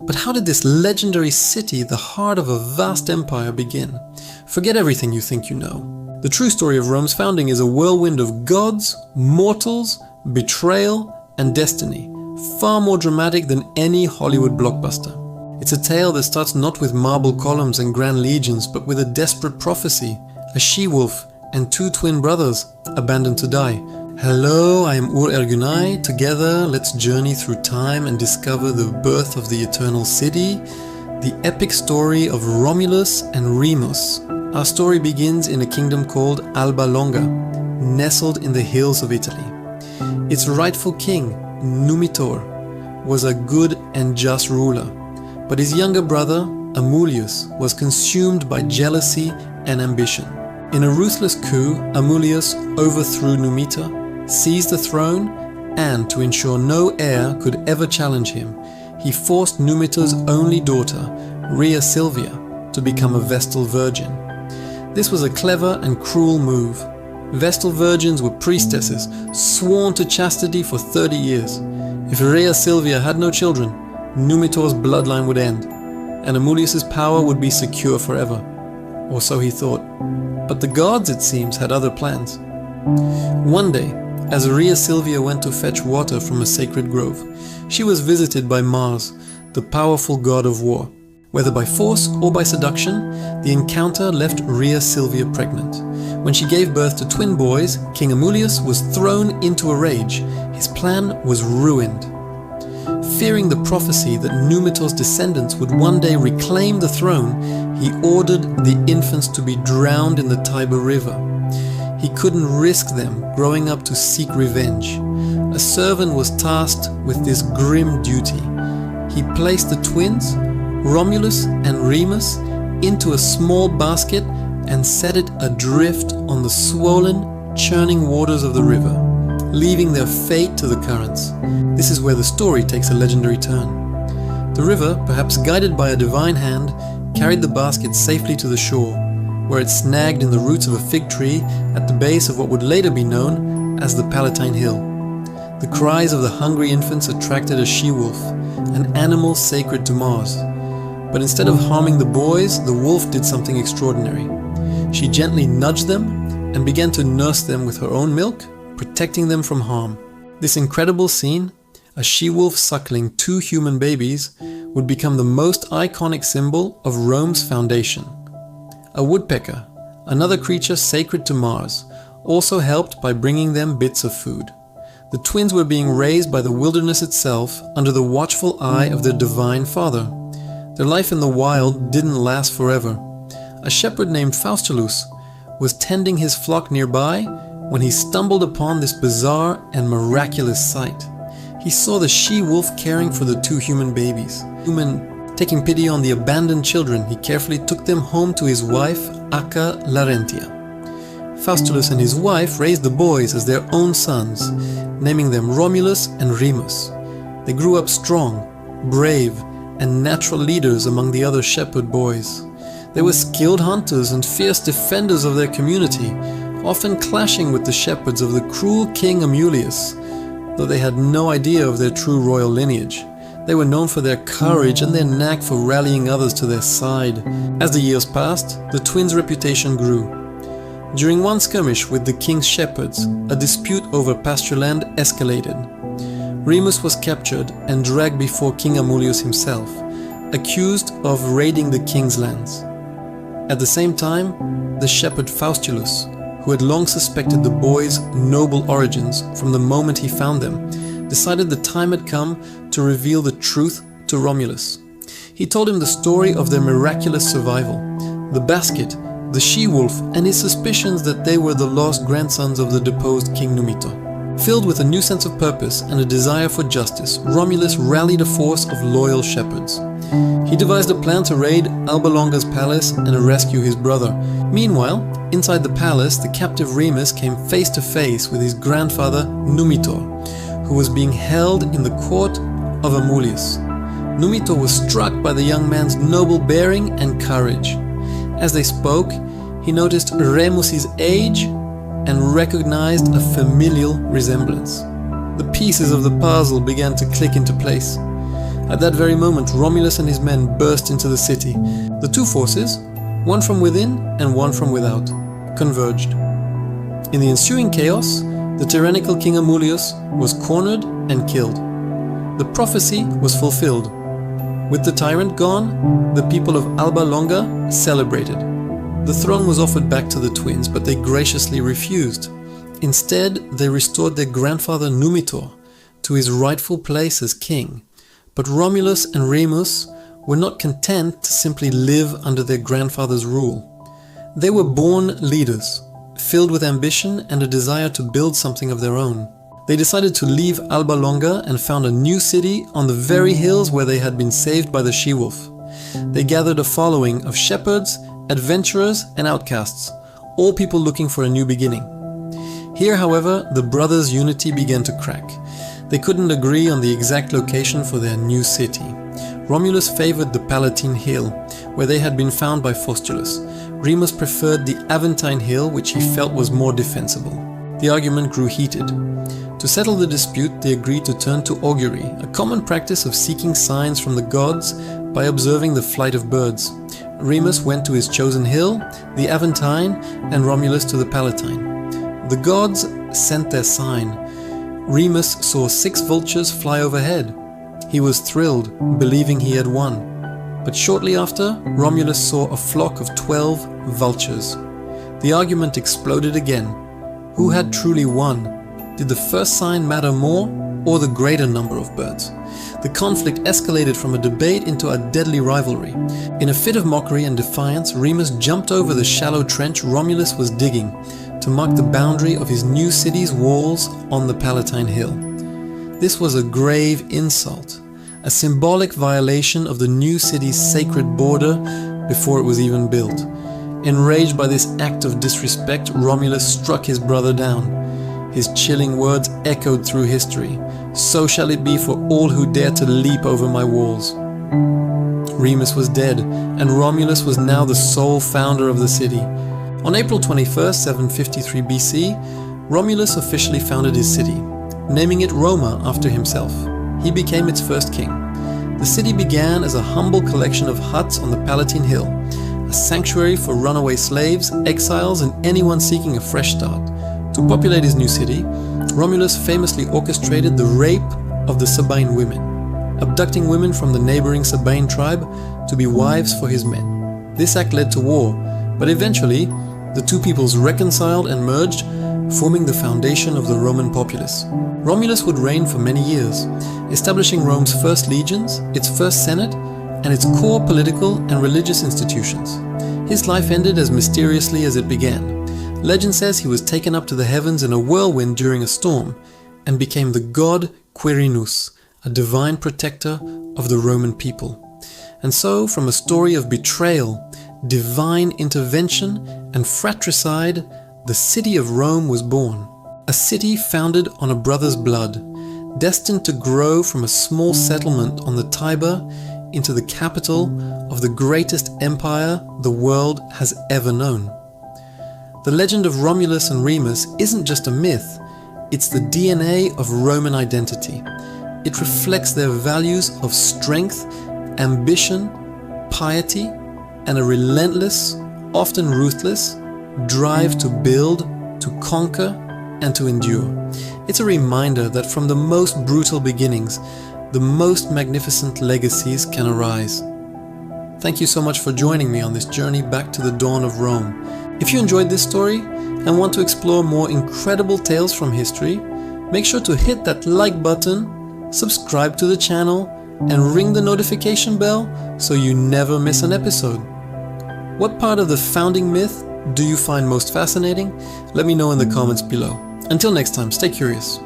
But how did this legendary city, the heart of a vast empire, begin? Forget everything you think you know. The true story of Rome's founding is a whirlwind of gods, mortals, betrayal, and destiny, far more dramatic than any Hollywood blockbuster. It's a tale that starts not with marble columns and grand legions, but with a desperate prophecy, a she-wolf, and two twin brothers abandoned to die. Hello, I am Ur Ergunay. Together, let's journey through time and discover the birth of the eternal city, the epic story of Romulus and Remus. Our story begins in a kingdom called Alba Longa, nestled in the hills of Italy. Its rightful king, Numitor, was a good and just ruler, but his younger brother, Amulius, was consumed by jealousy and ambition. In a ruthless coup, Amulius overthrew Numitor, seized the throne, and to ensure no heir could ever challenge him, he forced Numitor's only daughter, Rhea Silvia, to become a Vestal Virgin. This was a clever and cruel move. Vestal Virgins were priestesses, sworn to chastity for 30 years. If Rhea Silvia had no children, Numitor's bloodline would end, and Amulius's power would be secure forever. Or so he thought. But the gods, it seems, had other plans. One day, as Rhea Silvia went to fetch water from a sacred grove, she was visited by Mars, the powerful god of war. Whether by force or by seduction, the encounter left Rhea Silvia pregnant. When she gave birth to twin boys, King Amulius was thrown into a rage. His plan was ruined. Fearing the prophecy that Numitor's descendants would one day reclaim the throne, he ordered the infants to be drowned in the Tiber River. He couldn't risk them growing up to seek revenge. A servant was tasked with this grim duty. He placed the twins, Romulus and Remus, into a small basket and set it adrift on the swollen, churning waters of the river, leaving their fate to the currents. This is where the story takes a legendary turn. The river, perhaps guided by a divine hand, carried the basket safely to the shore, where it snagged in the roots of a fig tree at the base of what would later be known as the Palatine Hill. The cries of the hungry infants attracted a she-wolf, an animal sacred to Mars. But instead of harming the boys, the wolf did something extraordinary. She gently nudged them and began to nurse them with her own milk, protecting them from harm. This incredible scene, a she-wolf suckling two human babies, would become the most iconic symbol of Rome's foundation. A woodpecker, another creature sacred to Mars, also helped by bringing them bits of food. The twins were being raised by the wilderness itself under the watchful eye of their divine father. Their life in the wild didn't last forever. A shepherd named Faustulus was tending his flock nearby when he stumbled upon this bizarre and miraculous sight. He saw the she-wolf caring for the two human babies. Taking pity on the abandoned children, he carefully took them home to his wife, Acca Larentia. Faustulus and his wife raised the boys as their own sons, naming them Romulus and Remus. They grew up strong, brave, and natural leaders among the other shepherd boys. They were skilled hunters and fierce defenders of their community, often clashing with the shepherds of the cruel King Amulius, though they had no idea of their true royal lineage. They were known for their courage and their knack for rallying others to their side. As the years passed, the twins' reputation grew. During one skirmish with the king's shepherds, a dispute over pasture land escalated. Remus was captured and dragged before King Amulius himself, accused of raiding the king's lands. At the same time, the shepherd Faustulus, who had long suspected the boys' noble origins from the moment he found them, decided the time had come to reveal the truth to Romulus. He told him the story of their miraculous survival, the basket, the she-wolf, and his suspicions that they were the lost grandsons of the deposed King Numitor. Filled with a new sense of purpose and a desire for justice, Romulus rallied a force of loyal shepherds. He devised a plan to raid Alba Longa's palace and rescue his brother. Meanwhile, inside the palace, the captive Remus came face to face with his grandfather Numitor, who was being held in the court of Amulius. Numitor was struck by the young man's noble bearing and courage. As they spoke, he noticed Remus's age and recognized a familial resemblance. The pieces of the puzzle began to click into place. At that very moment, Romulus and his men burst into the city. The two forces, one from within and one from without, converged. In the ensuing chaos, the tyrannical King Amulius was cornered and killed. The prophecy was fulfilled. With the tyrant gone, the people of Alba Longa celebrated. The throne was offered back to the twins, but they graciously refused. Instead, they restored their grandfather Numitor to his rightful place as king. But Romulus and Remus were not content to simply live under their grandfather's rule. They were born leaders, filled with ambition and a desire to build something of their own. They decided to leave Alba Longa and found a new city on the very hills where they had been saved by the she-wolf. They gathered a following of shepherds, adventurers and outcasts, all people looking for a new beginning. Here, however, the brothers' unity began to crack. They couldn't agree on the exact location for their new city. Romulus favored the Palatine Hill, where they had been found by Faustulus. Remus preferred the Aventine Hill, which he felt was more defensible. The argument grew heated. To settle the dispute, they agreed to turn to augury, a common practice of seeking signs from the gods by observing the flight of birds. Remus went to his chosen hill, the Aventine, and Romulus to the Palatine. The gods sent their sign. Remus saw 6 vultures fly overhead. He was thrilled, believing he had won. But shortly after, Romulus saw a flock of 12 vultures. The argument exploded again. Who had truly won? Did the first sign matter more, or the greater number of birds? The conflict escalated from a debate into a deadly rivalry. In a fit of mockery and defiance, Remus jumped over the shallow trench Romulus was digging to mark the boundary of his new city's walls on the Palatine Hill. This was a grave insult, a symbolic violation of the new city's sacred border before it was even built. Enraged by this act of disrespect, Romulus struck his brother down. His chilling words echoed through history. "So shall it be for all who dare to leap over my walls." Remus was dead, and Romulus was now the sole founder of the city. On April 21st, 753 BC, Romulus officially founded his city, naming it Roma after himself. He became its first king. The city began as a humble collection of huts on the Palatine Hill, a sanctuary for runaway slaves, exiles, and anyone seeking a fresh start. To populate his new city, Romulus famously orchestrated the rape of the Sabine women, abducting women from the neighboring Sabine tribe to be wives for his men. This act led to war, but eventually, the two peoples reconciled and merged, forming the foundation of the Roman populace. Romulus would reign for many years, establishing Rome's first legions, its first senate, and its core political and religious institutions. His life ended as mysteriously as it began. Legend says he was taken up to the heavens in a whirlwind during a storm, and became the god Quirinus, a divine protector of the Roman people. And so, from a story of betrayal, divine intervention, and fratricide, the city of Rome was born. A city founded on a brother's blood, destined to grow from a small settlement on the Tiber into the capital of the greatest empire the world has ever known. The legend of Romulus and Remus isn't just a myth, it's the DNA of Roman identity. It reflects their values of strength, ambition, piety, and a relentless, often ruthless, drive to build, to conquer, and to endure. It's a reminder that from the most brutal beginnings, the most magnificent legacies can arise. Thank you so much for joining me on this journey back to the dawn of Rome. If you enjoyed this story and want to explore more incredible tales from history, make sure to hit that like button, subscribe to the channel, and ring the notification bell so you never miss an episode. What part of the founding myth do you find most fascinating? Let me know in the comments below. Until next time, stay curious.